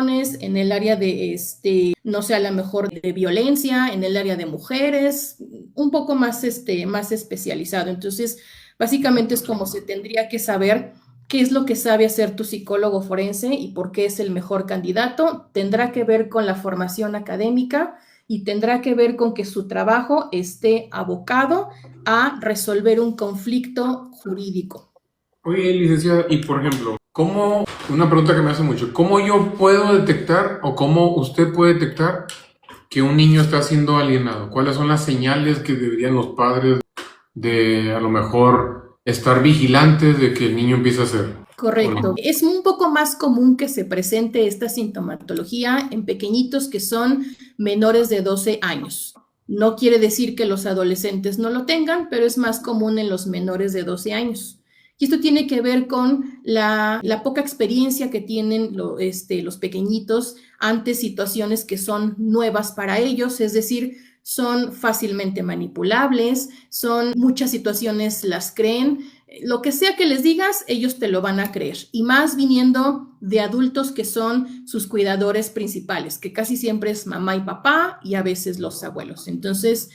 en el área de, no sé, a lo mejor de violencia, en el área de mujeres, un poco más, más especializado. Entonces, básicamente es como se tendría que saber qué es lo que sabe hacer tu psicólogo forense y por qué es el mejor candidato. Tendrá que ver con la formación académica y tendrá que ver con que su trabajo esté abocado a resolver un conflicto jurídico. Oye, licenciada, y por ejemplo, una pregunta que me hace mucho, ¿cómo yo puedo detectar o cómo usted puede detectar que un niño está siendo alienado? ¿Cuáles son las señales que deberían los padres de a lo mejor estar vigilantes de que el niño empiece a hacer? Correcto. Es un poco más común que se presente esta sintomatología en pequeñitos que son menores de 12 años. No quiere decir que los adolescentes no lo tengan, pero es más común en los menores de 12 años. Y esto tiene que ver con la poca experiencia que tienen los pequeñitos ante situaciones que son nuevas para ellos, es decir, son fácilmente manipulables, son muchas situaciones las creen, lo que sea que les digas, ellos te lo van a creer. Y más viniendo de adultos que son sus cuidadores principales, que casi siempre es mamá y papá y a veces los abuelos. Entonces,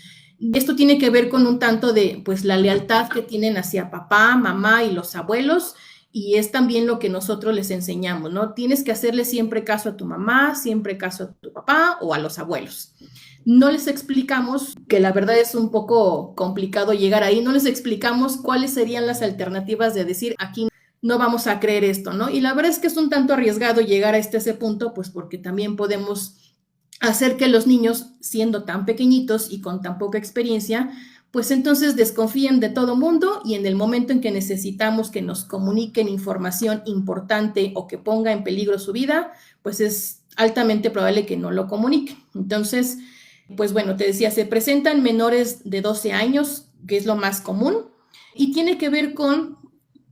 esto tiene que ver con un tanto de, pues, la lealtad que tienen hacia papá, mamá y los abuelos. Y es también lo que nosotros les enseñamos, ¿no? Tienes que hacerle siempre caso a tu mamá, siempre caso a tu papá o a los abuelos. No les explicamos, que la verdad es un poco complicado llegar ahí, no les explicamos cuáles serían las alternativas de decir aquí no vamos a creer esto, ¿no? Y la verdad es que es un tanto arriesgado llegar a ese punto, pues porque también podemos hacer que los niños, siendo tan pequeñitos y con tan poca experiencia, pues entonces desconfíen de todo mundo y en el momento en que necesitamos que nos comuniquen información importante o que ponga en peligro su vida, pues es altamente probable que no lo comuniquen. Entonces, pues bueno, te decía, se presentan menores de 12 años, que es lo más común, y tiene que ver con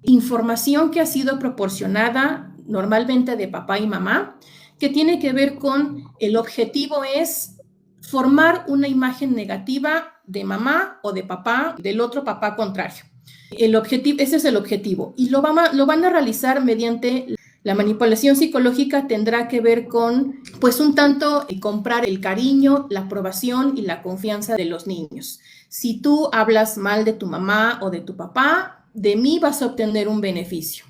información que ha sido proporcionada normalmente de papá y mamá, que tiene que ver con el objetivo es formar una imagen negativa de mamá o de papá, del otro papá contrario. Ese es el objetivo. Y lo van a realizar mediante la manipulación psicológica. Tendrá que ver con, pues, un tanto comprar el cariño, la aprobación y la confianza de los niños. Si tú hablas mal de tu mamá o de tu papá, de mí vas a obtener un beneficio.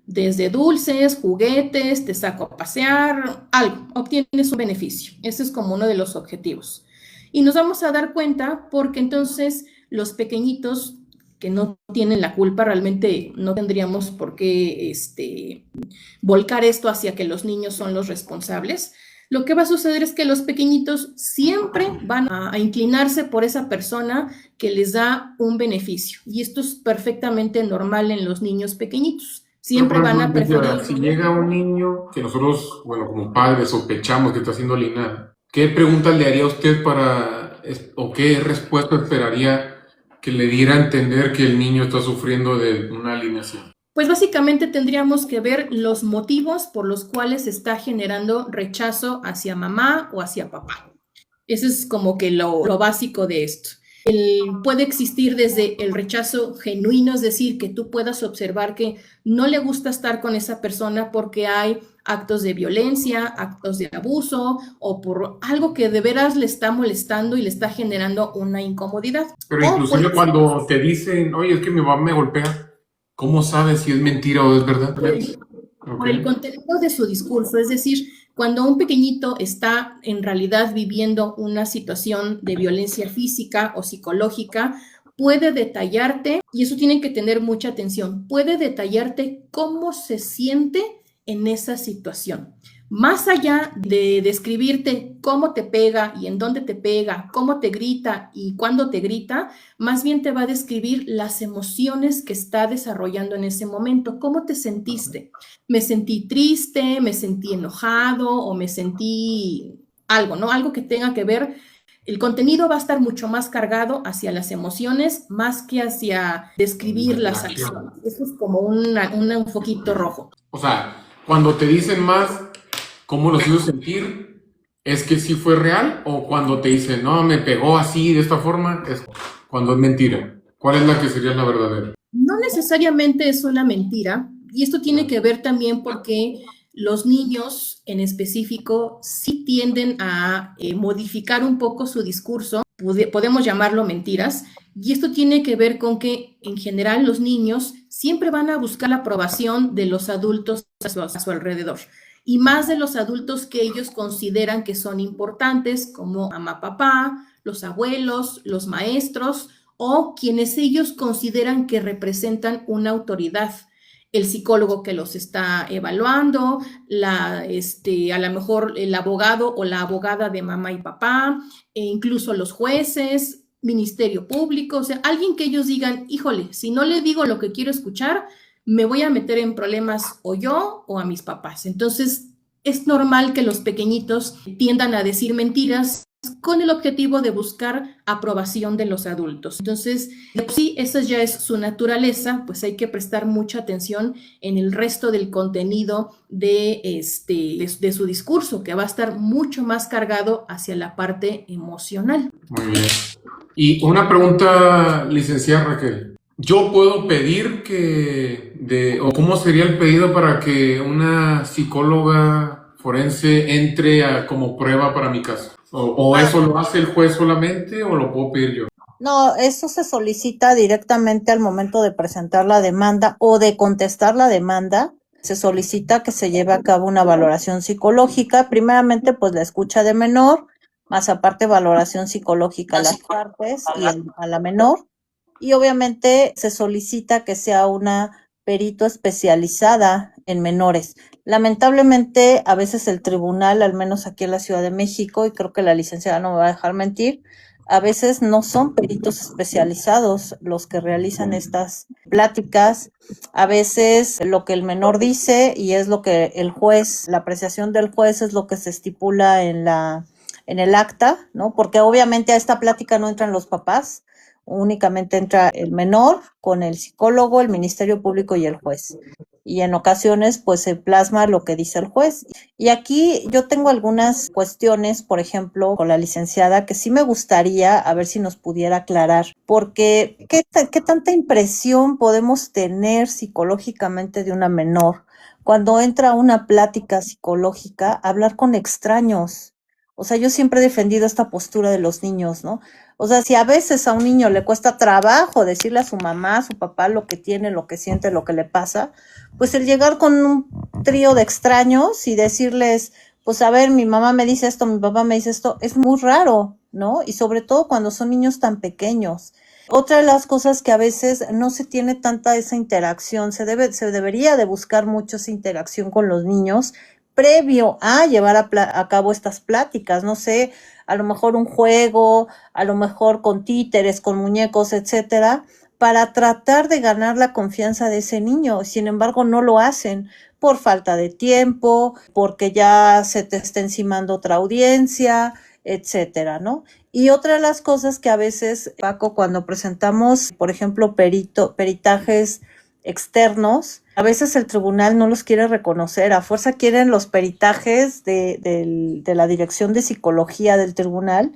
Desde dulces, juguetes, te saco a pasear, algo, obtienes un beneficio. Ese es como uno de los objetivos. Y nos vamos a dar cuenta porque entonces los pequeñitos que no tienen la culpa, realmente no tendríamos por qué volcar esto hacia que los niños son los responsables. Lo que va a suceder es que los pequeñitos siempre van a inclinarse por esa persona que les da un beneficio. Y esto es perfectamente normal en los niños pequeñitos. Siempre van a preferir. Si llega un niño que nosotros, bueno, como padres sospechamos que está siendo alienado, ¿qué preguntas le haría a usted o qué respuesta esperaría que le diera a entender que el niño está sufriendo de una alienación? Pues básicamente tendríamos que ver los motivos por los cuales está generando rechazo hacia mamá o hacia papá. Eso es como que lo básico de esto. Puede existir desde el rechazo genuino, es decir, que tú puedas observar que no le gusta estar con esa persona porque hay actos de violencia, actos de abuso o por algo que de veras le está molestando y le está generando una incomodidad. Pero inclusive cuando te dicen, oye, es que mi mamá me golpea, ¿cómo sabes si es mentira o es verdad? Por el contenido de su discurso, es decir, cuando un pequeñito está en realidad viviendo una situación de violencia física o psicológica, puede detallarte, y eso tienen que tener mucha atención, puede detallarte cómo se siente en esa situación. Más allá de describirte cómo te pega y en dónde te pega, cómo te grita y cuándo te grita, más bien te va a describir las emociones que está desarrollando en ese momento. ¿Cómo te sentiste? Me sentí triste, me sentí enojado o me sentí algo, ¿no? Algo que tenga que ver. El contenido va a estar mucho más cargado hacia las emociones más que hacia describir las acciones. Eso es como un foquito rojo. O sea, cuando te dicen más cómo los hizo sentir, ¿es que sí fue real? ¿O cuando te dicen, no, me pegó así, de esta forma, es cuando es mentira? ¿Cuál es la que sería la verdadera? No necesariamente es una mentira, y esto tiene que ver también porque Los niños en específico sí tienden a modificar un poco su discurso, podemos llamarlo mentiras, y esto tiene que ver con que en general los niños siempre van a buscar la aprobación de los adultos a su alrededor, y más de los adultos que ellos consideran que son importantes, como mamá, papá, los abuelos, los maestros, o quienes ellos consideran que representan una autoridad, el psicólogo que los está evaluando, a lo mejor el abogado o la abogada de mamá y papá, e incluso los jueces, ministerio público, o sea, alguien que ellos digan, híjole, si no le digo lo que quiero escuchar, me voy a meter en problemas o yo o a mis papás. Entonces, es normal que los pequeñitos tiendan a decir mentiras con el objetivo de buscar aprobación de los adultos. Entonces, sí, esa ya es su naturaleza, pues hay que prestar mucha atención en el resto del contenido de su discurso, que va a estar mucho más cargado hacia la parte emocional. Muy bien. Y una pregunta, licenciada Raquel. ¿Yo puedo pedir o cómo sería el pedido para que una psicóloga forense entre como prueba para mi caso? ¿O eso lo hace el juez solamente o lo puedo pedir yo? No, eso se solicita directamente al momento de presentar la demanda o de contestar la demanda. Se solicita que se lleve a cabo una valoración psicológica. Primeramente, pues la escucha de menor, más aparte valoración psicológica a las partes y a la menor. Y obviamente se solicita que sea una perito especializada en menores. Lamentablemente, a veces el tribunal, al menos aquí en la Ciudad de México, y creo que la licenciada no me va a dejar mentir, a veces no son peritos especializados los que realizan estas pláticas. A veces lo que el menor dice y es lo que el juez, la apreciación del juez es lo que se estipula en el acta, ¿no? Porque obviamente a esta plática no entran los papás, únicamente entra el menor con el psicólogo, el Ministerio Público y el juez. Y en ocasiones pues se plasma lo que dice el juez. Y aquí yo tengo algunas cuestiones, por ejemplo, con la licenciada, que sí me gustaría a ver si nos pudiera aclarar, porque ¿qué tanta impresión podemos tener psicológicamente de una menor cuando entra a una plática psicológica a hablar con extraños? O sea, yo siempre he defendido esta postura de los niños, ¿no? O sea, si a veces a un niño le cuesta trabajo decirle a su mamá, a su papá lo que tiene, lo que siente, lo que le pasa, pues el llegar con un trío de extraños y decirles, pues a ver, mi mamá me dice esto, mi papá me dice esto, es muy raro, ¿no? Y sobre todo cuando son niños tan pequeños. Otra de las cosas que a veces no se tiene tanta esa interacción, se debería de buscar mucho esa interacción con los niños previo a llevar a cabo estas pláticas, no sé, a lo mejor un juego, a lo mejor con títeres, con muñecos, etcétera, para tratar de ganar la confianza de ese niño. Sin embargo, no lo hacen por falta de tiempo, porque ya se te está encimando otra audiencia, etcétera, ¿no? Y otra de las cosas que a veces, Paco, cuando presentamos, por ejemplo, peritajes externos, a veces el tribunal no los quiere reconocer, a fuerza quieren los peritajes de la Dirección de Psicología del tribunal,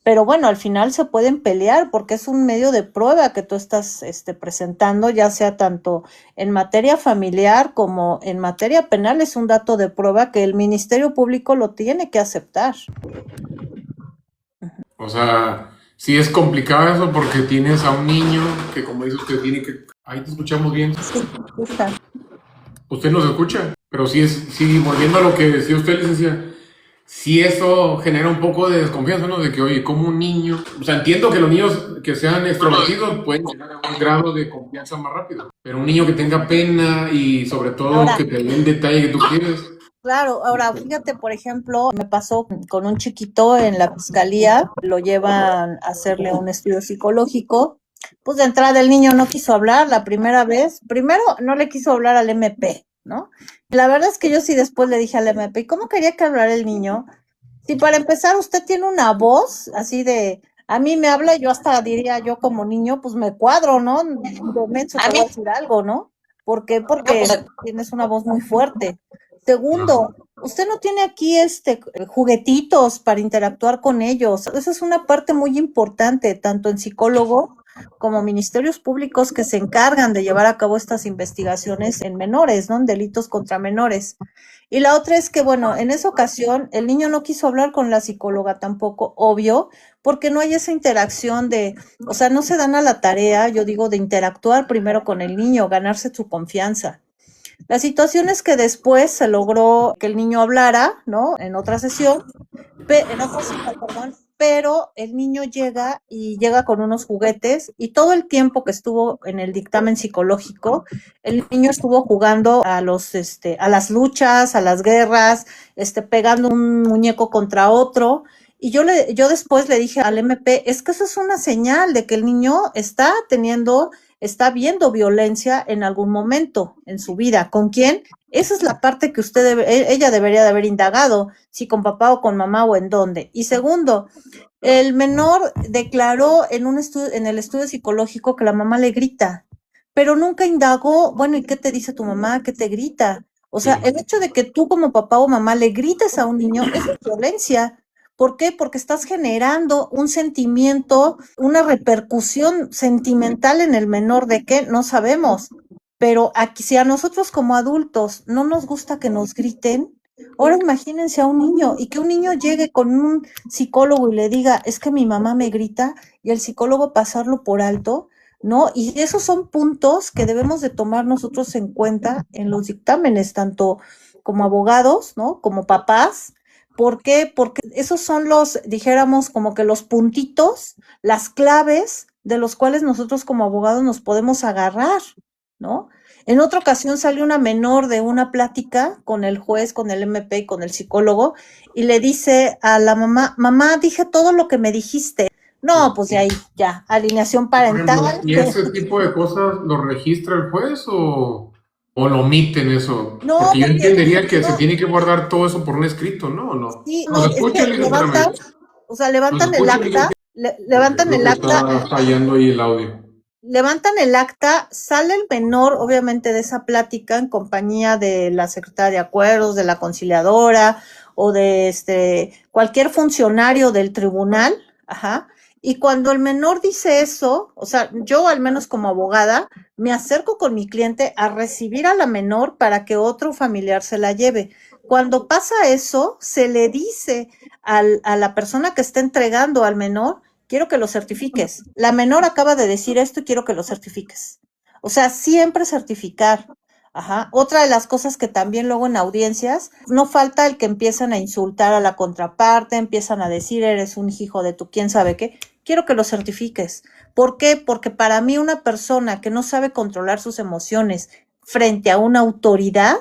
pero bueno, al final se pueden pelear porque es un medio de prueba que tú estás presentando, ya sea tanto en materia familiar como en materia penal, es un dato de prueba que el Ministerio Público lo tiene que aceptar. O sea, sí es complicado eso porque tienes a un niño que, como dice usted, tiene que... Ahí te escuchamos bien. Sí, escucha. Usted nos escucha, pero sí, volviendo a lo que decía usted, licenciada, sí eso genera un poco de desconfianza, ¿no? De que, oye, como un niño... O sea, entiendo que los niños que sean extrovertidos pueden llegar a un grado de confianza más rápido, pero un niño que tenga pena y sobre todo Ahora, que te dé el detalle que tú quieres... Claro, ahora fíjate, por ejemplo, me pasó con un chiquito en la fiscalía, lo llevan a hacerle un estudio psicológico, pues de entrada el niño no quiso hablar la primera vez, primero no le quiso hablar al MP, ¿no? Y la verdad es que yo sí después le dije al MP, ¿y cómo quería que hablara el niño? Si para empezar usted tiene una voz así de, a mí me habla, yo hasta diría yo como niño, pues me cuadro, ¿no? De menso te voy a decir algo, ¿no? ¿Por qué? Porque tienes una voz muy fuerte. Segundo, usted no tiene aquí juguetitos para interactuar con ellos. Esa es una parte muy importante, tanto en psicólogo como ministerios públicos que se encargan de llevar a cabo estas investigaciones en menores, ¿no? En delitos contra menores. Y la otra es que, bueno, en esa ocasión el niño no quiso hablar con la psicóloga tampoco, obvio, porque no hay esa interacción o sea, no se dan a la tarea, yo digo, de interactuar primero con el niño, ganarse su confianza. La situación es que después se logró que el niño hablara, ¿no? En otra sesión, en otra cita, perdón, pero el niño llega con unos juguetes y todo el tiempo que estuvo en el dictamen psicológico, el niño estuvo jugando a las luchas, a las guerras, pegando un muñeco contra otro. Y yo después le dije al MP, es que eso es una señal de que el niño está viendo violencia en algún momento en su vida. ¿Con quién? Esa es la parte que ella debería de haber indagado, si con papá o con mamá o en dónde. Y segundo, el menor declaró en el estudio psicológico que la mamá le grita, pero nunca indagó, bueno, ¿y qué te dice tu mamá? ¿Qué te grita? O sea, el hecho de que tú como papá o mamá le grites a un niño es violencia. ¿Por qué? Porque estás generando un sentimiento, una repercusión sentimental en el menor. ¿De qué? No sabemos. Pero aquí, si a nosotros como adultos no nos gusta que nos griten, ahora imagínense a un niño y que un niño llegue con un psicólogo y le diga, es que mi mamá me grita, y el psicólogo pasarlo por alto, ¿no? Y esos son puntos que debemos de tomar nosotros en cuenta en los dictámenes, tanto como abogados, ¿no? Como papás. ¿Por qué? Porque esos son dijéramos, como que los puntitos, las claves de los cuales nosotros como abogados nos podemos agarrar, ¿no? En otra ocasión salió una menor de una plática con el juez, con el MP y con el psicólogo, y le dice a la mamá, mamá, dije todo lo que me dijiste. No, pues de ahí ya, alineación parental. ¿Y ese tipo de cosas lo registra el juez o lo omiten eso? No, porque yo entendería que no, se tiene que guardar todo eso por un escrito, ¿no? ¿O no? sí, Nos no, escucha, es que levantan el acta, levantan el acta. Está fallando ahí el audio. Levantan el acta, sale el menor, obviamente, de esa plática en compañía de la secretaria de acuerdos, de la conciliadora o de cualquier funcionario del tribunal, ajá. Y cuando el menor dice eso, o sea, yo al menos como abogada me acerco con mi cliente a recibir a la menor para que otro familiar se la lleve. Cuando pasa eso, se le dice a la persona que está entregando al menor, quiero que lo certifiques. La menor acaba de decir esto y quiero que lo certifiques. O sea, siempre certificar. Ajá. Otra de las cosas que también luego en audiencias, no falta el que empiezan a insultar a la contraparte, empiezan a decir, eres un hijo de tu quién sabe qué. Quiero que lo certifiques. ¿Por qué? Porque para mí una persona que no sabe controlar sus emociones frente a una autoridad,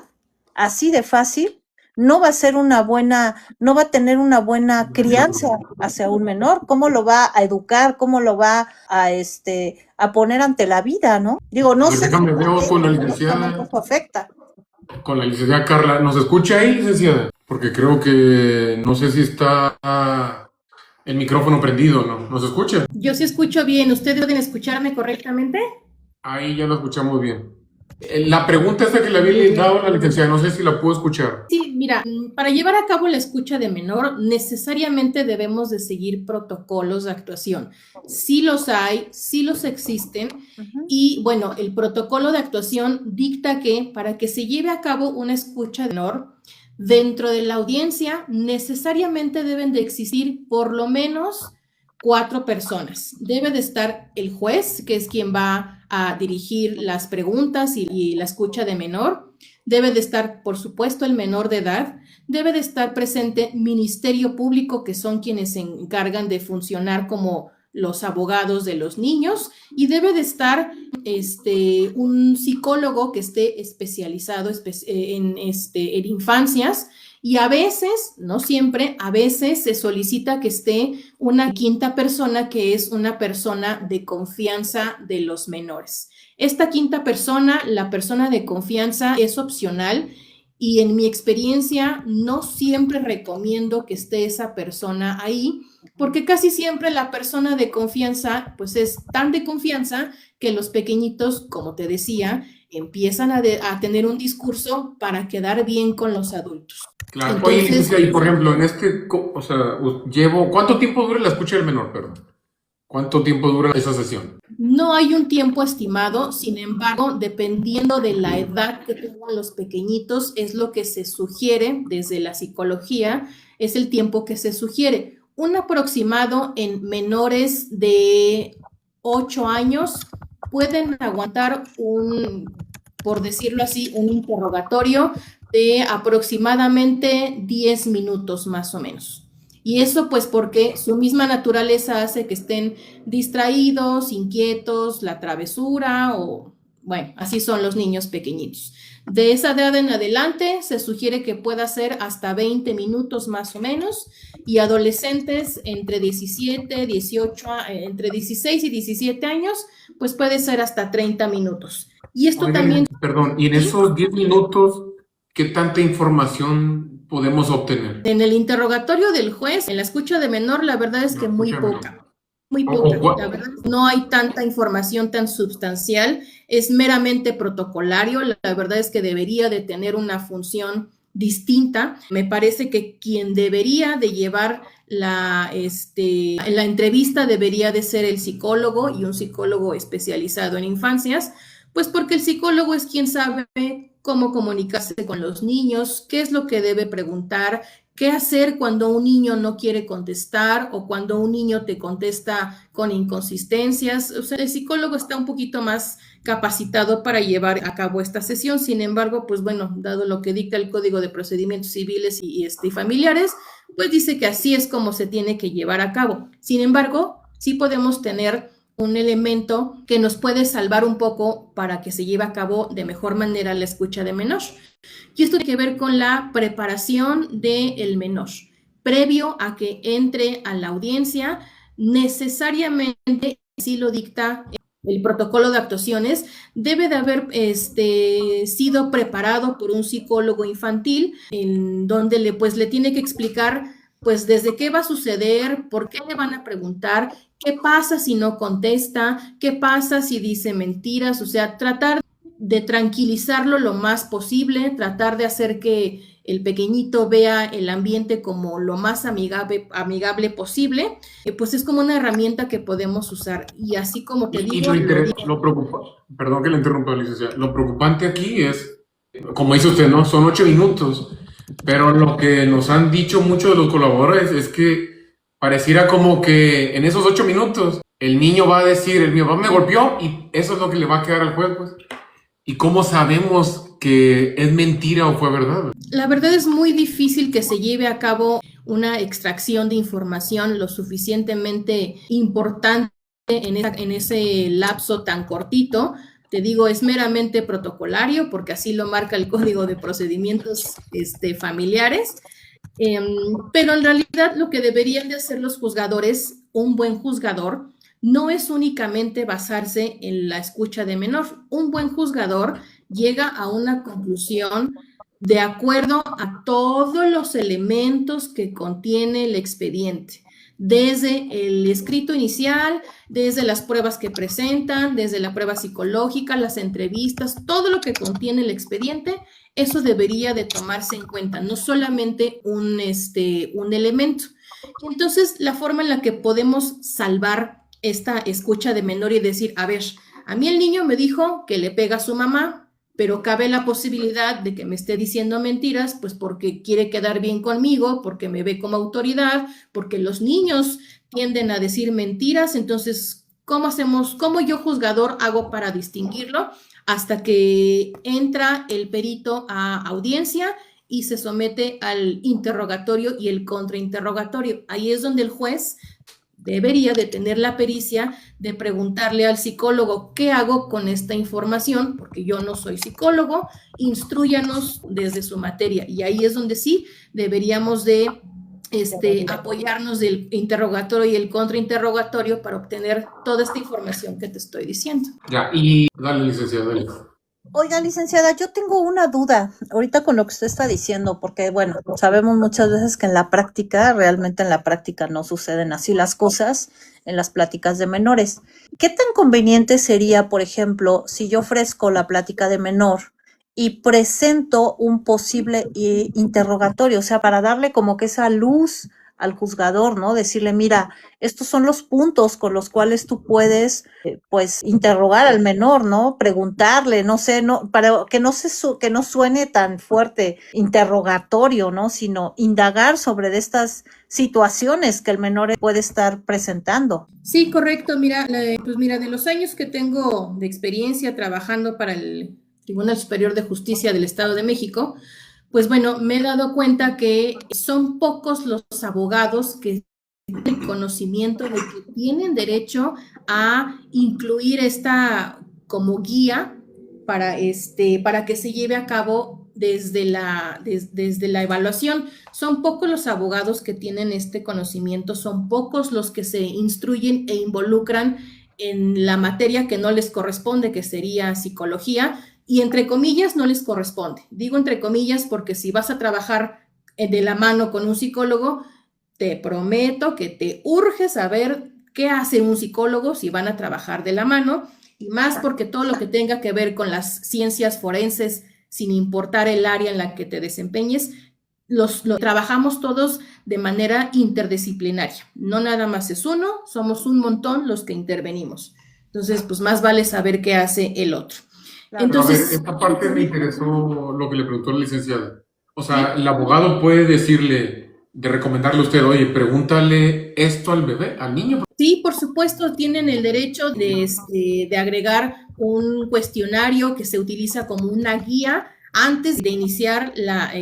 así de fácil, no va a tener una buena crianza hacia un menor. ¿Cómo lo va a educar? ¿Cómo lo va a poner ante la vida, no? Digo, no sé. Déjame ver con la licenciada. Eso afecta. Con la licenciada Carla. ¿Nos escucha ahí, licenciada? Porque creo que no sé si está el micrófono prendido, ¿no? ¿Nos escucha? Yo sí escucho bien. ¿Ustedes pueden escucharme correctamente? Ahí ya lo escuchamos bien. La pregunta esa que le había dado a la licenciada, no sé si la puedo escuchar. Sí, mira, para llevar a cabo la escucha de menor, necesariamente debemos de seguir protocolos de actuación. Sí los hay, sí los existen, y bueno, el protocolo de actuación dicta que para que se lleve a cabo una escucha de menor, dentro de la audiencia necesariamente deben de existir por lo menos 4 personas. Debe de estar el juez, que es quien va a dirigir las preguntas y la escucha de menor. Debe de estar, por supuesto, el menor de edad. Debe de estar presente Ministerio Público, que son quienes se encargan de funcionar como los abogados de los niños. Y debe de estar un psicólogo que esté especializado en infancias. Y a veces, no siempre, a veces se solicita que esté una quinta persona, que es una persona de confianza de los menores. Esta quinta persona, la persona de confianza, es opcional y en mi experiencia no siempre recomiendo que esté esa persona ahí porque casi siempre la persona de confianza, pues es tan de confianza que los pequeñitos, como te decía, empiezan a tener un discurso para quedar bien con los adultos. Claro. Entonces, oye, licenciada, y por ejemplo, en o sea, ¿cuánto tiempo dura la escucha del menor, perdón? ¿Cuánto tiempo dura esa sesión? No hay un tiempo estimado, sin embargo, dependiendo de la edad que tengan los pequeñitos, es lo que se sugiere desde la psicología, es el tiempo que se sugiere. Un aproximado en menores de 8 años pueden aguantar por decirlo así, un interrogatorio de aproximadamente 10 minutos más o menos. Y eso pues porque su misma naturaleza hace que estén distraídos, inquietos, la travesura o, bueno, así son los niños pequeñitos. De esa edad en adelante se sugiere que pueda ser hasta 20 minutos más o menos y adolescentes entre 17, 18, entre 16 y 17 años pues puede ser hasta 30 minutos. Y esto también... Perdón, y en esos 10 minutos, ¿qué tanta información podemos obtener? En el interrogatorio del juez, en la escucha de menor, la verdad es que muy poca. Muy poca. La verdad, no hay tanta información tan sustancial, es meramente protocolario. La verdad es que debería de tener una función distinta. Me parece que quien debería de llevar la entrevista debería de ser el psicólogo y un psicólogo especializado en infancias, pues porque el psicólogo es quien sabe cómo comunicarse con los niños, qué es lo que debe preguntar, qué hacer cuando un niño no quiere contestar o cuando un niño te contesta con inconsistencias. O sea, el psicólogo está un poquito más capacitado para llevar a cabo esta sesión. Sin embargo, pues bueno, dado lo que dicta el Código de Procedimientos Civiles y familiares, pues dice que así es como se tiene que llevar a cabo. Sin embargo, sí podemos tener un elemento que nos puede salvar un poco para que se lleve a cabo de mejor manera la escucha de menor. Y esto tiene que ver con la preparación del menor. Previo a que entre a la audiencia, necesariamente, si lo dicta el protocolo de actuaciones, debe de haber sido preparado por un psicólogo infantil, en donde le tiene que explicar pues desde qué va a suceder, por qué le van a preguntar, qué pasa si no contesta, qué pasa si dice mentiras, o sea, tratar de tranquilizarlo lo más posible, tratar de hacer que el pequeñito vea el ambiente como lo más amigable posible, pues es como una herramienta que podemos usar. Y así como te digo... Perdón que le interrumpa, licenciada. Lo preocupante aquí es, como dice usted, ¿no? Son 8 minutos. Pero lo que nos han dicho muchos de los colaboradores es que pareciera como que en esos 8 minutos el niño va a decir, mi papá me golpeó y eso es lo que le va a quedar al juez, pues. ¿Y cómo sabemos que es mentira o fue verdad? La verdad es muy difícil que se lleve a cabo una extracción de información lo suficientemente importante en ese lapso tan cortito. Te digo, es meramente protocolario porque así lo marca el Código de Procedimientos familiares, pero en realidad lo que deberían de hacer los juzgadores, un buen juzgador, no es únicamente basarse en la escucha de menor. Un buen juzgador llega a una conclusión de acuerdo a todos los elementos que contiene el expediente, desde el escrito inicial, desde las pruebas que presentan, desde la prueba psicológica, las entrevistas, todo lo que contiene el expediente, eso debería de tomarse en cuenta, no solamente un elemento. Entonces, la forma en la que podemos salvar esta escucha de menor y decir, a ver, a mí el niño me dijo que le pega a su mamá, pero cabe la posibilidad de que me esté diciendo mentiras, pues porque quiere quedar bien conmigo, porque me ve como autoridad, porque los niños tienden a decir mentiras. Entonces, ¿cómo yo juzgador hago para distinguirlo? Hasta que entra el perito a audiencia y se somete al interrogatorio y el contrainterrogatorio. Ahí es donde el juez debería de tener la pericia de preguntarle al psicólogo, ¿qué hago con esta información? Porque yo no soy psicólogo, instrúyanos desde su materia. Y ahí es donde sí deberíamos de apoyarnos del interrogatorio y el contrainterrogatorio para obtener toda esta información que te estoy diciendo. Ya, y dale, licenciada, dale. Oiga, licenciada, yo tengo una duda ahorita con lo que usted está diciendo, porque bueno, sabemos muchas veces que en la práctica, realmente en la práctica no suceden así las cosas en las pláticas de menores. ¿Qué tan conveniente sería, por ejemplo, si yo ofrezco la plática de menor y presento un posible interrogatorio, o sea, para darle como que esa luz al juzgador, ¿no? Decirle, mira, estos son los puntos con los cuales tú puedes pues interrogar al menor, ¿no? Preguntarle, no sé, no, para que no que no suene tan fuerte interrogatorio, ¿no? Sino indagar sobre de estas situaciones que el menor puede estar presentando. Sí, correcto. Mira, pues mira, de los años que tengo de experiencia trabajando para el Tribunal Superior de Justicia del Estado de México, pues bueno, me he dado cuenta que son pocos los abogados que tienen conocimiento de que tienen derecho a incluir esta como guía para que se lleve a cabo desde la evaluación. Son pocos los abogados que tienen este conocimiento, son pocos los que se instruyen e involucran en la materia que no les corresponde, que sería psicología, y entre comillas no les corresponde. Digo entre comillas porque si vas a trabajar de la mano con un psicólogo, te prometo que te urge saber qué hace un psicólogo si van a trabajar de la mano, y más porque todo lo que tenga que ver con las ciencias forenses, sin importar el área en la que te desempeñes, lo trabajamos todos de manera interdisciplinaria. No nada más es uno, somos un montón los que intervenimos. Entonces, pues más vale saber qué hace el otro. Claro. Entonces, a ver, esta parte me interesó lo que le preguntó la licenciada. O sea, el abogado puede decirle, de recomendarle a usted, oye, pregúntale esto al bebé, al niño. Sí, por supuesto, tienen el derecho de agregar un cuestionario que se utiliza como una guía antes de iniciar la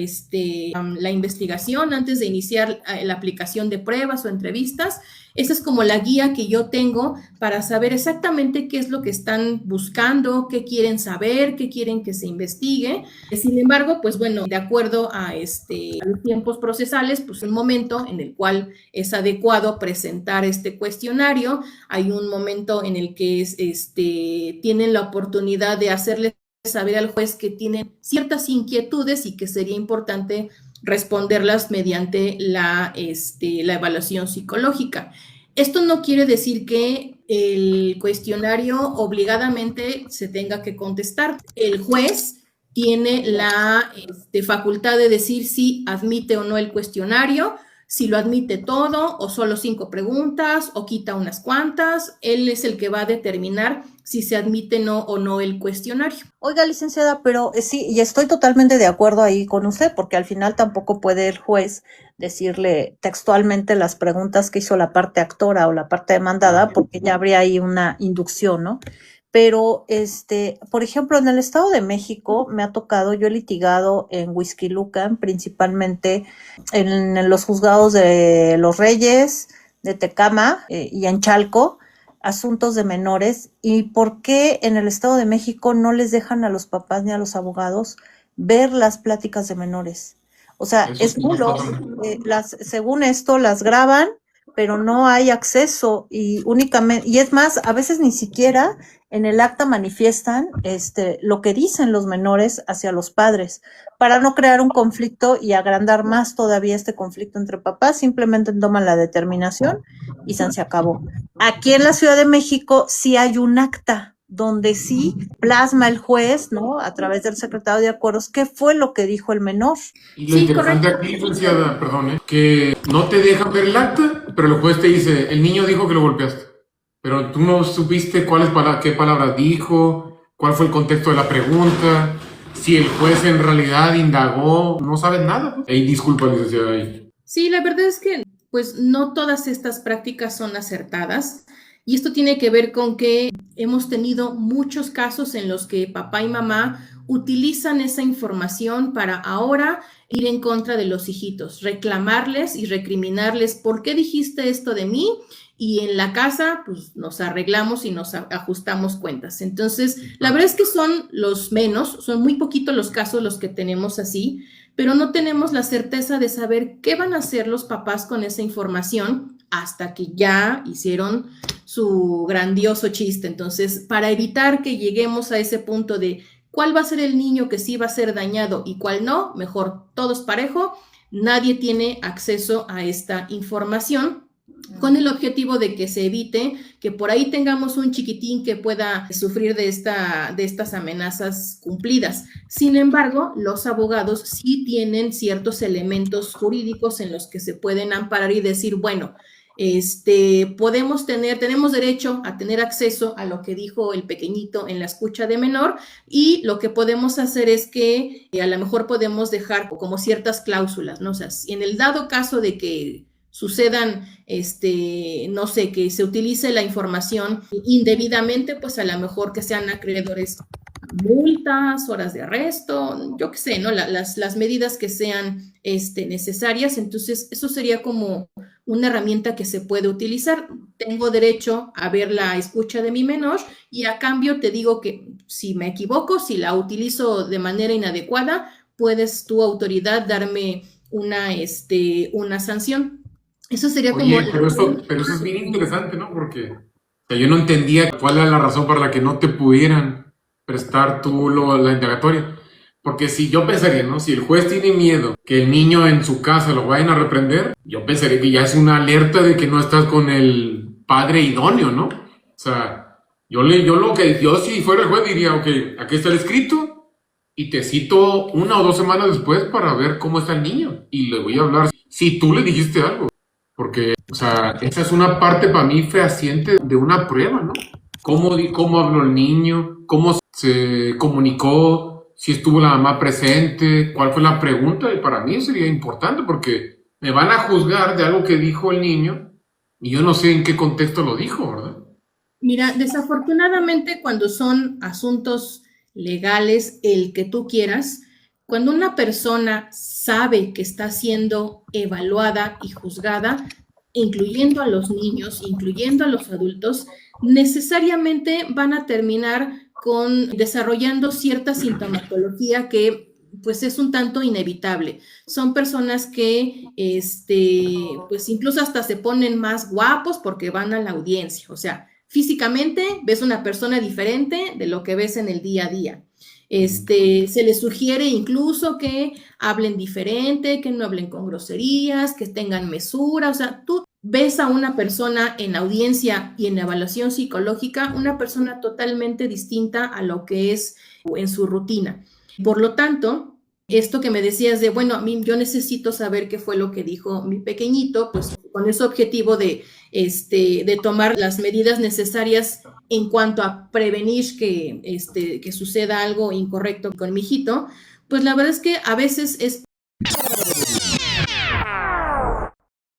investigación, antes de iniciar la aplicación de pruebas o entrevistas. Esa es como la guía que yo tengo para saber exactamente qué es lo que están buscando, qué quieren saber, qué quieren que se investigue. Sin embargo, pues bueno, de acuerdo a los tiempos procesales, pues un momento en el cual es adecuado presentar este cuestionario, hay un momento en el que tienen la oportunidad de hacerle saber al juez que tienen ciertas inquietudes y que sería importante responderlas mediante la evaluación psicológica. Esto no quiere decir que el cuestionario obligadamente se tenga que contestar. El juez tiene la facultad de decir si admite o no el cuestionario, si lo admite todo o solo 5 preguntas o quita unas cuantas. Él es el que va a determinar si se admite o no el cuestionario. Oiga, licenciada, pero sí, y estoy totalmente de acuerdo ahí con usted, porque al final tampoco puede el juez decirle textualmente las preguntas que hizo la parte actora o la parte demandada, porque ya habría ahí una inducción, ¿no? Pero, por ejemplo, en el Estado de México me ha tocado, yo he litigado en Huixquilucan, principalmente en los juzgados de Los Reyes, de Tecama y en Chalco, asuntos de menores. ¿Y por qué en el Estado de México no les dejan a los papás ni a los abogados ver las pláticas de menores? O sea, es nulo. Según esto las graban, pero no hay acceso y únicamente, y es más, a veces ni siquiera en el acta manifiestan lo que dicen los menores hacia los padres, para no crear un conflicto y agrandar más todavía este conflicto entre papás. Simplemente toman la determinación y se acabó. Aquí en la Ciudad de México sí hay un acta donde sí plasma el juez, ¿no? A través del secretario de acuerdos, qué fue lo que dijo el menor. Y lo interesante aquí, licenciada, perdón, que no te dejan ver el acta, pero el juez te dice, el niño dijo que lo golpeaste, pero tú no supiste qué palabras dijo, cuál fue el contexto de la pregunta, si el juez en realidad indagó, no sabes nada. Disculpa, licenciada. Sí, la verdad es que pues no todas estas prácticas son acertadas. Y esto tiene que ver con que hemos tenido muchos casos en los que papá y mamá utilizan esa información para ahora ir en contra de los hijitos, reclamarles y recriminarles, ¿por qué dijiste esto de mí? Y en la casa, pues nos arreglamos y nos ajustamos cuentas. Entonces, la verdad es que son los menos, son muy poquitos los casos los que tenemos así, pero no tenemos la certeza de saber qué van a hacer los papás con esa información hasta que ya hicieron su grandioso chiste. Entonces, para evitar que lleguemos a ese punto de ¿Cuál va a ser el niño que sí va a ser dañado y cuál no? Mejor todos parejo, nadie tiene acceso a esta información, con el objetivo de que se evite que por ahí tengamos un chiquitín que pueda sufrir de estas amenazas cumplidas. Sin embargo, los abogados sí tienen ciertos elementos jurídicos en los que se pueden amparar y decir, bueno, tenemos derecho a tener acceso a lo que dijo el pequeñito en la escucha de menor, y lo que podemos hacer es que a lo mejor podemos dejar como ciertas cláusulas, ¿no? O sea, si en el dado caso de que sucedan, no sé, que se utilice la información indebidamente, pues a lo mejor que sean acreedores multas, horas de arresto, yo qué sé, ¿no? Las medidas que sean necesarias. Entonces, eso sería como una herramienta que se puede utilizar. Tengo derecho a ver la escucha de mi menor y a cambio te digo que si me equivoco, si la utilizo de manera inadecuada, puedes tu autoridad darme una sanción. Eso sería como... Oye, pero eso es bien interesante, ¿no? Porque o sea, yo no entendía cuál era la razón por la que no te pudieran prestar la indagatoria. Porque si yo pensaría, ¿no? Si el juez tiene miedo que el niño en su casa lo vayan a reprender, yo pensaría que ya es una alerta de que no estás con el padre idóneo, ¿no? O sea, yo si fuera el juez diría, ok, aquí está el escrito y te cito 1 o 2 semanas después para ver cómo está el niño y le voy a hablar si tú le dijiste algo. Porque, o sea, esa es una parte para mí fehaciente de una prueba, ¿no? ¿Cómo habló el niño? ¿Cómo se comunicó? ¿Si estuvo la mamá presente? ¿Cuál fue la pregunta? Y para mí sería importante porque me van a juzgar de algo que dijo el niño y yo no sé en qué contexto lo dijo, ¿verdad? Mira, desafortunadamente cuando son asuntos legales, el que tú quieras, cuando una persona sabe que está siendo evaluada y juzgada, incluyendo a los niños, incluyendo a los adultos, necesariamente van a terminar desarrollando cierta sintomatología que pues es un tanto inevitable. Son personas que pues incluso hasta se ponen más guapos porque van a la audiencia. O sea, físicamente ves una persona diferente de lo que ves en el día a día. Se les sugiere incluso que hablen diferente, que no hablen con groserías, que tengan mesura. O sea, tú ves a una persona en audiencia y en evaluación psicológica, una persona totalmente distinta a lo que es en su rutina. Por lo tanto, esto que me decías de, bueno, a mí yo necesito saber qué fue lo que dijo mi pequeñito, pues con ese objetivo de tomar las medidas necesarias en cuanto a prevenir que suceda algo incorrecto con mi hijito, pues la verdad es que a veces es